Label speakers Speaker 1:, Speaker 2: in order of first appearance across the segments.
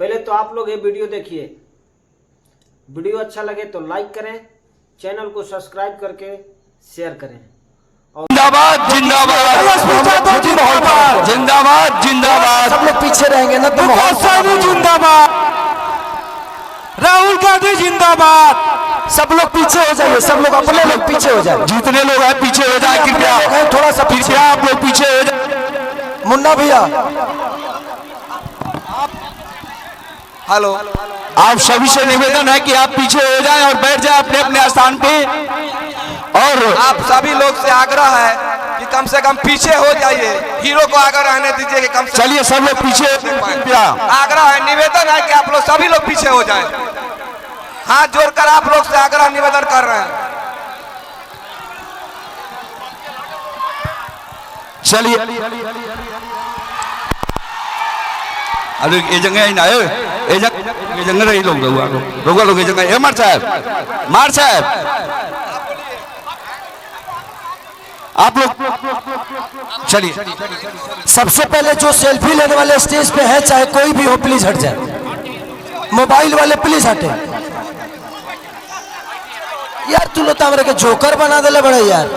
Speaker 1: पहले तो आप लोग ये वीडियो देखिए, वीडियो अच्छा लगे तो लाइक करें, चैनल को सब्सक्राइब करके शेयर करें।
Speaker 2: जिंदाबाद जिंदाबाद जिंदाबाद जिंदाबाद।
Speaker 3: सब लोग पीछे रहेंगे ना तो
Speaker 2: जिंदाबाद, राहुल गांधी जिंदाबाद।
Speaker 3: सब लोग पीछे हो जाइए, सब लोग अपने लोग पीछे हो जाए,
Speaker 2: जितने लोग हैं पीछे हो जाए कृपया,
Speaker 3: थोड़ा सा पीछे
Speaker 2: आप लोग पीछे हो जाए।
Speaker 3: मुन्ना भैया
Speaker 2: हेलो, आप सभी से निवेदन है कि आप पीछे हो जाएं और बैठ जाएं अपने अपने स्थान पे। और
Speaker 4: आप सभी लोग से आग्रह है कि कम से कम पीछे हो जाइए, हीरो को आगे रहने दीजिए कि कम से
Speaker 2: चलिए सब लोग पीछे कृपया।
Speaker 4: आग्रह है, निवेदन है कि आप लोग सभी लोग पीछे हो जाएं। हाथ जोड़कर आप लोग से आग्रह निवेदन कर रहे हैं।
Speaker 2: चलिए अरे ये जगह ही ना है, ये जगह रही लोग रोगा लोग ये जगह है। मार साहब आप लोग चलिए।
Speaker 3: सबसे पहले जो सेल्फी लेने वाले स्टेज पे है, चाहे कोई भी हो, प्लीज हट जाए। मोबाइल वाले प्लीज हटे। यार तू लोग तो के जोकर बना दे बड़े यार।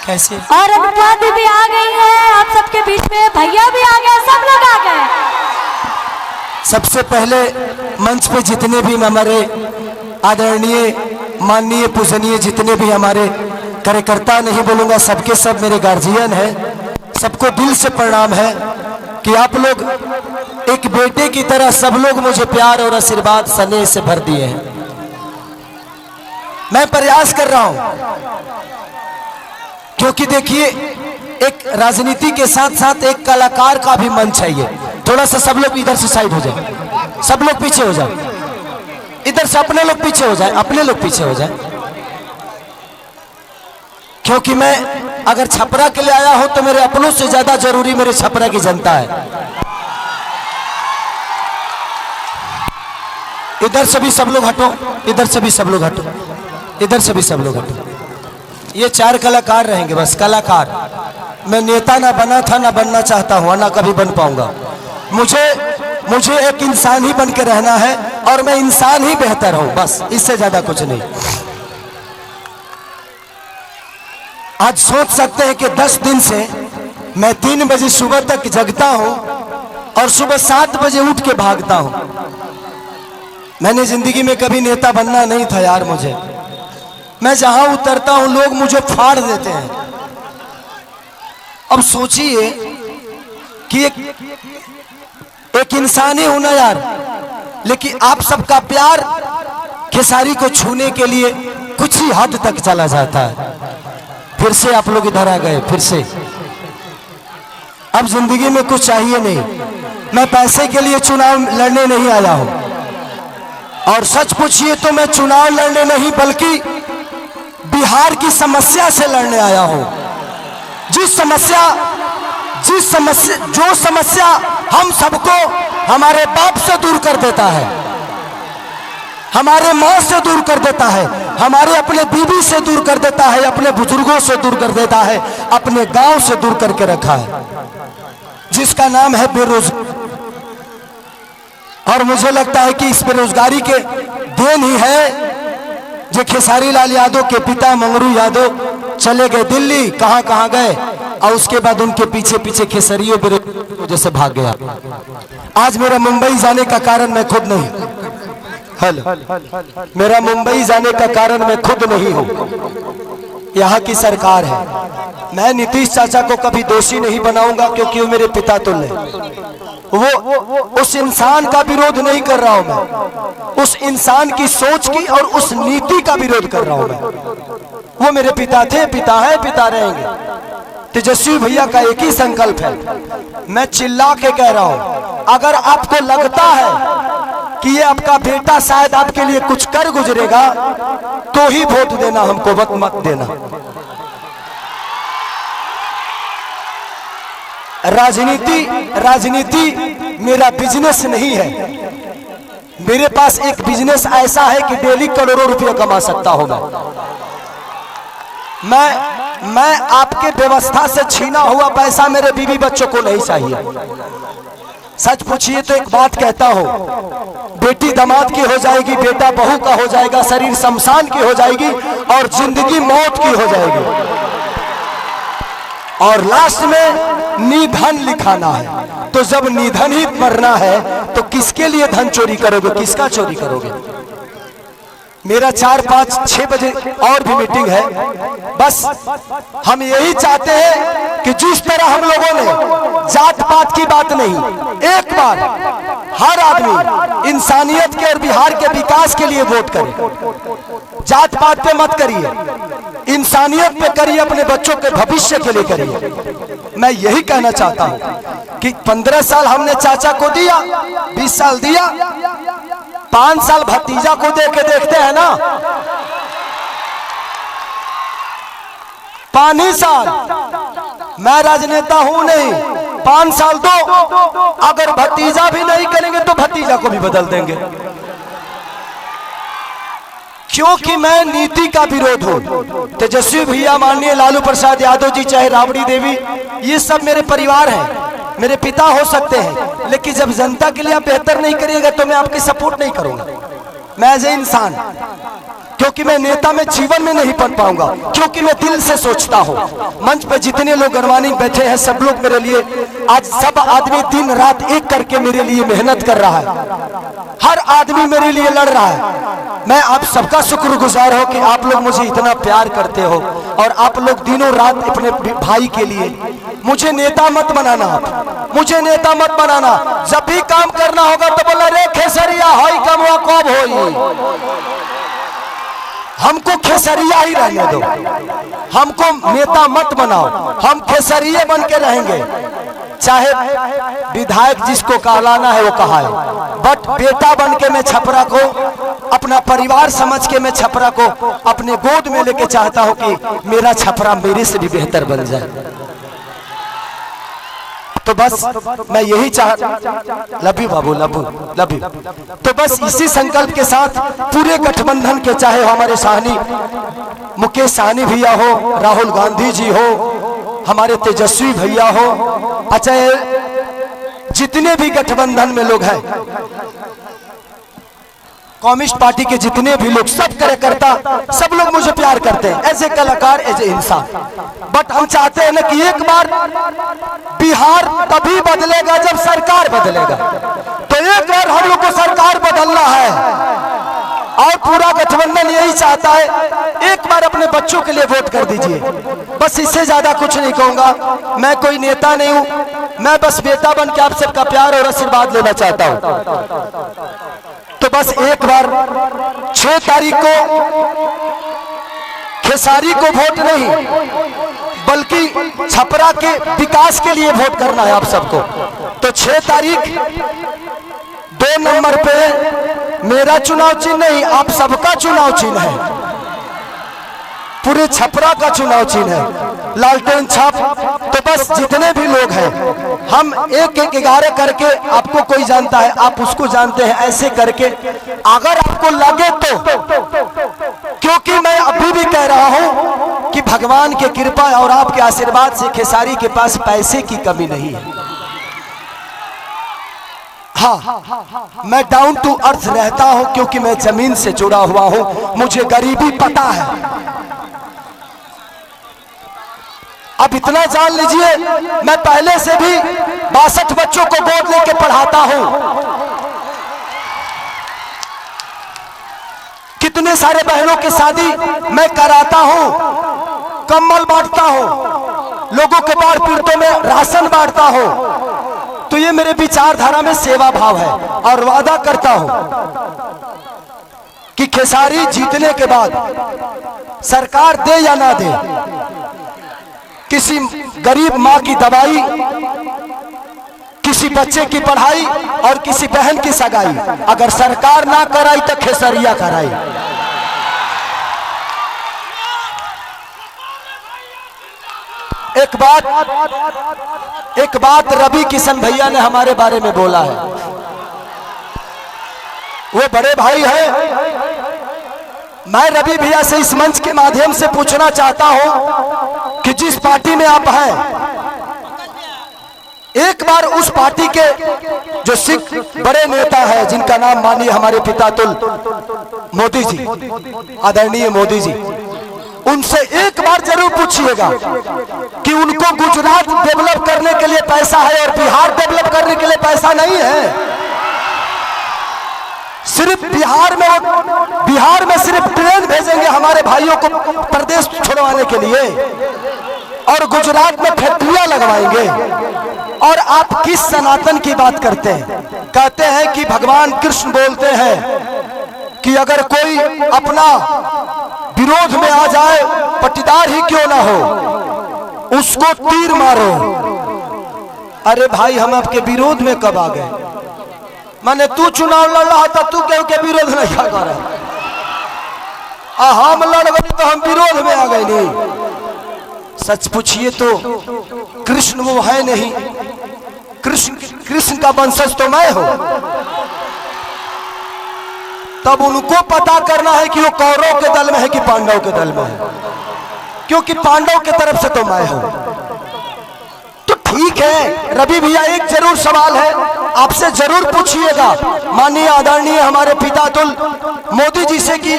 Speaker 3: कैसे
Speaker 5: और अनुप्रिया दीदी आ गई है आप सबके बीच में, भैया भी आ गए, सब लोग आ गए।
Speaker 3: सबसे पहले मंच पे जितने भी हमारे आदरणीय माननीय पूजनीय जितने भी हमारे कार्यकर्ता, नहीं बोलूंगा सबके सब मेरे गार्जियन हैं, सबको दिल से प्रणाम है कि आप लोग एक बेटे की तरह सब लोग मुझे प्यार और आशीर्वाद स्नेह से भर दिए हैं। मैं प्रयास कर रहा हूं क्योंकि देखिए एक राजनीति के साथ साथ एक कलाकार का भी मन चाहिए। थोड़ा सा सब लोग इधर से साइड हो जाए, सब लोग पीछे हो जाए, इधर से अपने लोग पीछे हो जाए, अपने लोग पीछे हो जाए। क्योंकि मैं अगर छपरा के लिए आया हूं तो मेरे अपनों से ज्यादा जरूरी मेरे छपरा की जनता है। इधर से भी सब लोग हटो, इधर से भी सब लोग हटो, इधर से भी सब लोग हटो। ये 4 कलाकार रहेंगे बस, कलाकार। मैं नेता ना बना था, ना बनना चाहता हूं, ना कभी बन पाऊंगा। मुझे एक इंसान ही बन के रहना है और मैं इंसान ही बेहतर हूं, बस इससे ज्यादा कुछ नहीं। आज सोच सकते हैं कि 10 दिन से मैं 3 बजे सुबह तक जगता हूं और सुबह 7 बजे उठ के भागता हूं। मैंने जिंदगी में कभी नेता बनना नहीं था यार मुझे। मैं जहां उतरता हूं लोग मुझे फाड़ देते हैं। अब सोचिए कि एक इंसान ही हूं ना यार, लेकिन आप सबका प्यार खेसारी को छूने के लिए कुछ ही हद तक चला जाता है। फिर से आप लोग इधर आ गए, फिर से। अब जिंदगी में कुछ चाहिए नहीं, मैं पैसे के लिए चुनाव लड़ने नहीं आया हूं। और सच पूछिए तो मैं चुनाव लड़ने नहीं बल्कि बिहार की समस्या से लड़ने आया हूं। जो समस्या हम सबको हमारे बाप से दूर कर देता है, हमारे माँ से दूर कर देता है, हमारे अपने बीवी से दूर कर देता है, अपने बुजुर्गों से दूर कर देता है, अपने गांव से दूर करके रखा है, जिसका नाम है बेरोजगारी। और मुझे लगता है कि इस बेरोजगारी के देन ही है जो खेसारी लाल यादव के पिता मंगरू यादव चले गए दिल्ली, कहां कहां गए, और उसके बाद उनके पीछे पीछे खेसरियों वजह से भाग गया। आज मेरा मुंबई जाने का कारण मैं खुद नहीं, मेरा मुंबई जाने का कारण मैं खुद नहीं हूं, यहाँ की सरकार है। मैं नीतीश चाचा को कभी दोषी नहीं बनाऊंगा क्योंकि वो मेरे पिता तुल्य। वो उस इंसान का विरोध नहीं कर रहा हूं मैं, उस इंसान की सोच की और उस नीति का विरोध कर रहा हूं मैं। वो मेरे पिता थे, पिता है, पिता रहेंगे। तेजस्वी भैया का एक ही संकल्प है, मैं चिल्ला के कह रहा हूं, अगर आपको लगता है कि ये आपका बेटा शायद आपके लिए कुछ कर गुजरेगा तो ही वोट देना, हमको वक्त मत देना। राजनीति मेरा बिजनेस नहीं है। मेरे पास एक बिजनेस ऐसा है कि डेली करोड़ों रुपए कमा सकता हूं मैं। मैं आपके व्यवस्था से छीना हुआ पैसा मेरे बीवी बच्चों को नहीं चाहिए। सच पूछिए तो एक बात कहता हूं, बेटी दामाद की हो जाएगी, बेटा बहू का हो जाएगा, शरीर शमशान की हो जाएगी और जिंदगी मौत की हो जाएगी, और लास्ट में निधन लिखाना है। तो जब निधन ही मरना है तो किसके लिए धन चोरी करोगे, किसका चोरी करोगे? मेरा 4, 5, 6 बजे और भी मीटिंग है। बस हम यही चाहते हैं कि जिस तरह हम लोगों ने जात पात की बात नहीं, एक बार हर आदमी इंसानियत के और बिहार के विकास के लिए वोट करे। जात पात पे मत करिए, इंसानियत पे करिए, अपने बच्चों के भविष्य के लिए करिए। मैं यही कहना चाहता हूं कि 15 साल हमने चाचा को दिया, 20 साल दिया, 5 साल भतीजा को दे के देखते हैं ना। 5 ही साल, मैं राजनेता हूं नहीं, 5 साल दो, अगर भतीजा भी नहीं करेंगे तो भतीजा को भी बदल देंगे, क्योंकि मैं नीति का विरोध हूं। तेजस्वी भैया, माननीय लालू प्रसाद यादव जी, चाहे राबड़ी देवी, ये सब मेरे परिवार हैं, मेरे पिता हो सकते हैं, लेकिन जब जनता के लिए आप बेहतर नहीं करिएगा तो मैं आपकी सपोर्ट नहीं करूंगा। मैं एज ए इंसान, क्योंकि मैं नेता में जीवन में नहीं बन पाऊंगा, क्योंकि मैं दिल से सोचता हूं। मंच पे जितने लोग गणमानी बैठे हैं, सब लोग मेरे लिए, आज सब आदमी दिन रात एक करके मेरे लिए मेहनत कर रहा है, हर आदमी मेरे लिए लड़ रहा है। मैं आप सबका शुक्रगुजार हूं कि आप लोग मुझे इतना प्यार करते हो, और आप लोग दिनों रात अपने भाई के लिए। मुझे नेता मत बनाना, आप मुझे नेता मत बनाना। जब भी काम करना होगा तो बोला रे खेसरिया होई कमवा कब होई, हमको खेसरिया ही रहने दो, हमको नेता मत बनाओ, हम खेसरिये बन के रहेंगे। चाहे विधायक जिसको कहलाना है वो कहा है, बट बेटा बन के मैं छपरा को, अपना परिवार समझ के मैं छपरा को अपने गोद में लेके चाहता हूं कि मेरा छपरा मेरे से भी बेहतर बन जाए। तो बस मैं यही love you Babu, love you. तो बस इसी संकल्प के साथ पूरे गठबंधन के, चाहे हमारे साहनी मुकेश साहनी भैया हो, राहुल गांधी जी हो, हमारे तेजस्वी भैया हो, अजय, जितने भी गठबंधन में लोग हैं, कम्युनिस्ट पार्टी के जितने भी लोग, सब कार्यकर्ता, सब लोग मुझे प्यार करते हैं एज ए कलाकार, एज ए इंसान। बट हम चाहते हैं ना कि एक बार बिहार तभी बदलेगा जब सरकार बदलेगा। तो एक बार हम लोग को सरकार बदलना है, और पूरा गठबंधन यही चाहता है, एक बार अपने बच्चों के लिए वोट कर दीजिए। बस इससे ज्यादा कुछ नहीं कहूंगा। मैं कोई नेता नहीं हूं, मैं बस बेटा बन के आप सबका प्यार और आशीर्वाद लेना चाहता हूं। तो बस एक बार 6 तारीख को खेसारी को वोट नहीं, बल्कि छपरा के विकास के लिए वोट करना है आप सबको। तो 6 तारीख 2 नंबर पे मेरा चुनाव चिन्ह नहीं, आप सबका चुनाव चिन्ह है, पूरे छपरा का चुनाव चिन्ह है, लालटेन छाप। तो बस जितने भी लोग हैं, हम 1-1-11 करके, आपको कोई जानता है, आप उसको जानते हैं, ऐसे करके अगर आपको लगे तो, क्योंकि मैं अभी भी कह रहा हूं कि भगवान की कृपा और आपके आशीर्वाद से खेसारी के पास पैसे की कमी नहीं है। हाँ, मैं डाउन टू अर्थ रहता हूं, क्योंकि मैं जमीन से जुड़ा हुआ हूं, मुझे गरीबी पता है। अब इतना जान लीजिए, मैं पहले से भी 62 बच्चों को गोद लेके पढ़ाता हूं, कितने सारे बहनों की शादी मैं कराता हूं, कंबल बांटता हूं, लोगों के बाढ़ पीड़ितों में राशन बांटता हूं। तो ये मेरे विचारधारा में सेवा भाव है, और वादा करता हूं कि खेसारी जीतने के बाद सरकार दे या ना दे, किसी गरीब माँ की दवाई, किसी बच्चे की पढ़ाई और किसी बहन की सगाई अगर सरकार ना कराई तो खेसरिया कराई। एक बात रवि किशन भैया ने हमारे बारे में बोला है, वो बड़े भाई हैं, मैं रवि भैया से इस मंच के माध्यम से पूछना चाहता हूं कि जिस पार्टी में आप हैं, एक बार उस पार्टी के जो सिख बड़े नेता है, जिनका नाम मानिए हमारे पितातुल मोदी जी, आदरणीय मोदी जी, उनसे एक बार जरूर पूछिएगा कि उनको गुजरात डेवलप करने के लिए पैसा है और बिहार डेवलप करने के लिए पैसा नहीं है। सिर्फ बिहार में सिर्फ ट्रेन भेजेंगे हमारे भाइयों को प्रदेश छोड़वाने के लिए, और गुजरात में फैक्ट्रियां लगवाएंगे। और आप किस सनातन की बात करते हैं? कहते हैं कि भगवान कृष्ण बोलते हैं कि अगर कोई अपना विरोध में आ जाए, पट्टीदार ही क्यों ना हो, उसको तीर मारो। अरे भाई, हम आपके विरोध में कब आ गए? माने तू चुनाव लड़ रहा था, तू क्यों के विरोध नहीं कर रहा? हम लड़ गए तो हम विरोध में आ गए नहीं। सच पूछिए तो कृष्ण वो है नहीं, कृष्ण का वंशज तो मैं हूं। तब उनको पता करना है कि वो कौरव के दल में है कि पांडव के दल में है, क्योंकि पांडव के तरफ से तो मैं हूं। तो ठीक है रवि भैया, एक जरूर सवाल है आपसे जरूर पूछिएगा माननीय आदरणीय हमारे पितातुल मोदी जी से कि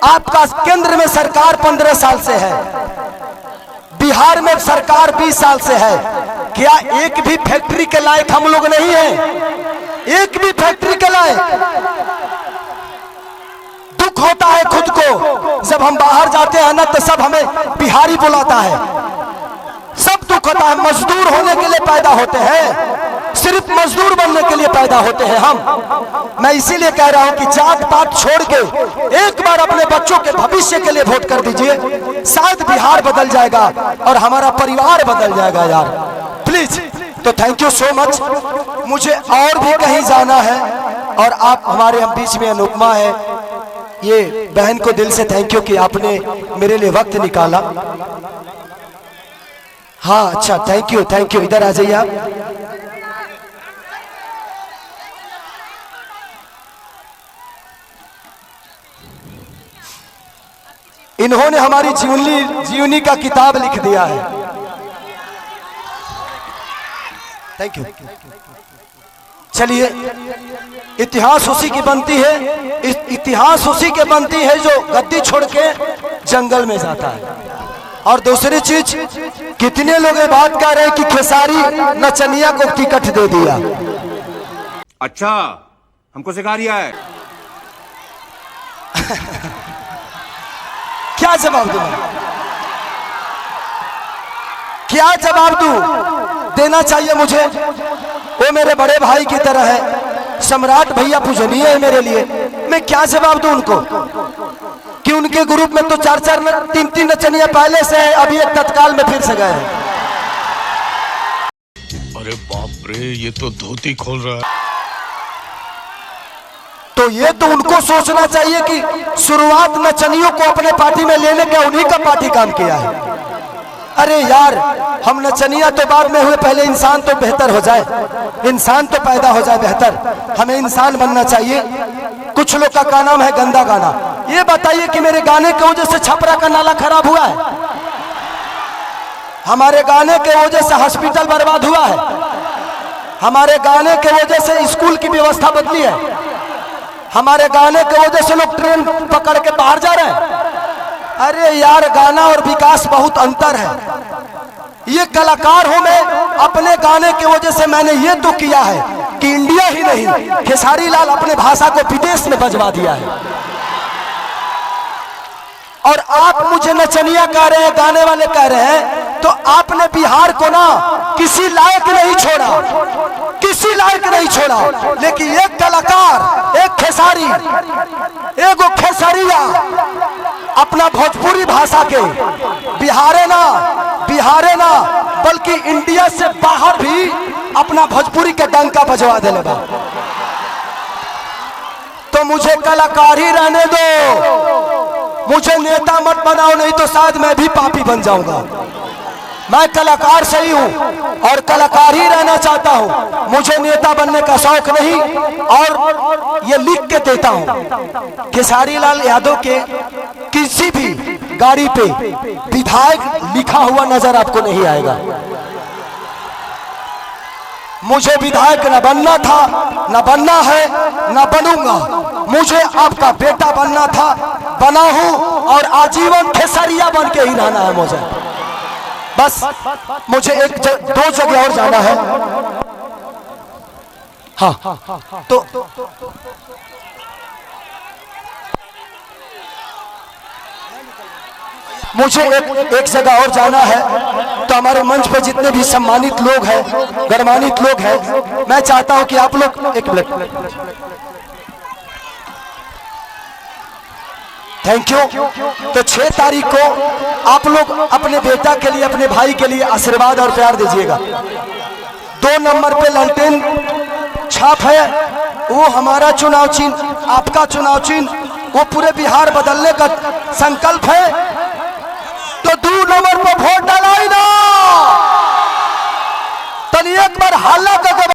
Speaker 3: आपका केंद्र में सरकार 15 साल से है, बिहार में सरकार 20 साल से है, क्या एक भी फैक्ट्री के लायक हम लोग नहीं हैं? एक भी फैक्ट्री के लायक? दुख होता है खुद को, जब हम बाहर जाते हैं ना तो सब हमें बिहारी बुलाता है, सब दुख होता है। मजदूर होने के लिए पैदा होते हैं, सिर्फ मजदूर बनने के लिए पैदा होते हैं हम। मैं इसीलिए कह रहा हूं कि जात पात छोड़ के एक बार अपने बच्चों के भविष्य के लिए वोट कर दीजिए, शायद बिहार बदल जाएगा और हमारा परिवार बदल जाएगा यार, प्लीज। तो थैंक यू सो मच। मुझे और भी कहीं जाना है और आप हमारे हम बीच में अनुपमा है, ये बहन को दिल से थैंक यू कि आपने मेरे लिए वक्त निकाला। हाँ अच्छा, थैंक यू थैंक यू। इधर आ जाइए आप। इन्होंने हमारी जीवनी का किताब लिख दिया है। Thank you. चलिए, इतिहास उसी की बनती है, इतिहास उसी के बनती है जो गद्दी छोड़ के जंगल में जाता है। और दूसरी चीज, कितने लोग ये बात कह रहे हैं कि खेसारी नचनिया को टिकट दे दिया।
Speaker 6: अच्छा, हमको सिखा रिया है।
Speaker 3: क्या जवाब दूं? क्या जवाब दूं? देना चाहिए मुझे, वो मेरे बड़े भाई की तरह है, सम्राट भैया पूजनीय है मेरे लिए। मैं क्या जवाब दूं उनको कि उनके ग्रुप में तो 4-4 नचनिया पहले से है, अभी एक तत्काल में फिर से गए हैं।
Speaker 7: अरे बाप रे, ये तो धोती खोल रहा है।
Speaker 3: तो ये तो उनको सोचना चाहिए कि शुरुआत नचनियों को अपने पार्टी में लेने का उन्हीं का पार्टी काम किया है। अरे यार, हम नचनिया तो बाद में हुए, पहले इंसान तो बेहतर हो जाए, इंसान तो पैदा हो जाए बेहतर। हमें इंसान बनना चाहिए। कुछ लोग का नाम है गंदा गाना। ये बताइए कि मेरे गाने की वजह से छपरा का नाला खराब हुआ है? हमारे गाने के वजह से हॉस्पिटल बर्बाद हुआ है? हमारे गाने के वजह से स्कूल की व्यवस्था बदली है? हमारे गाने की वजह से लोग ट्रेन पकड़ के बाहर जा रहे हैं? अरे यार, गाना और विकास बहुत अंतर है। ये कलाकार हूं मैं, अपने गाने की वजह से मैंने ये तो किया है कि इंडिया ही नहीं, खेसारी लाल अपने भाषा को विदेश में बजवा दिया है। और आप मुझे नचनिया कह रहे हैं, गाने वाले कह रहे हैं, तो आपने बिहार को ना किसी लायक नहीं छोड़ा, किसी लायक नहीं छोड़ा। लेकिन एक कलाकार, एक खेसारी, एक खेसरिया अपना भोजपुरी भाषा के बिहारे ना बल्कि इंडिया से बाहर भी अपना भोजपुरी के डंका बजवा देले बा। तो मुझे कलाकार ही रहने दो, मुझे नेता मत बनाओ, नहीं तो शायद मैं भी पापी बन जाऊंगा। मैं कलाकार सही हूं और कलाकार ही रहना चाहता हूं, मुझे नेता बनने का शौक नहीं, और ये लिख के देता हूं, खेसारी लाल यादव के किसी भी गाड़ी पे विधायक लिखा हुआ नजर आपको नहीं आएगा। मुझे विधायक न बनना था, न बनना है, न बनूंगा। मुझे आपका बेटा बनना था, बना हूं, और आजीवन खेसरिया बन के ही रहना है मुझे। बस मुझे दो जगह और जाना है। हाँ, तो मुझे एक जगह और जाना है। तो हमारे मंच पे जितने भी सम्मानित लोग हैं, गणमान्वित लोग हैं, मैं चाहता हूं कि आप लोग एक मिनट, थैंक यू। तो 6 तारीख को आप लोग अपने बेटा के लिए, अपने भाई के लिए आशीर्वाद और प्यार दीजिएगा। 2 नंबर पे लालटेन छाप है, वो हमारा चुनाव चिन्ह, आपका चुनाव चिन्ह, वो पूरे बिहार बदलने का संकल्प है। तो 2 नंबर पर वोट डालाई ना, तनी एक बार हल्ला करके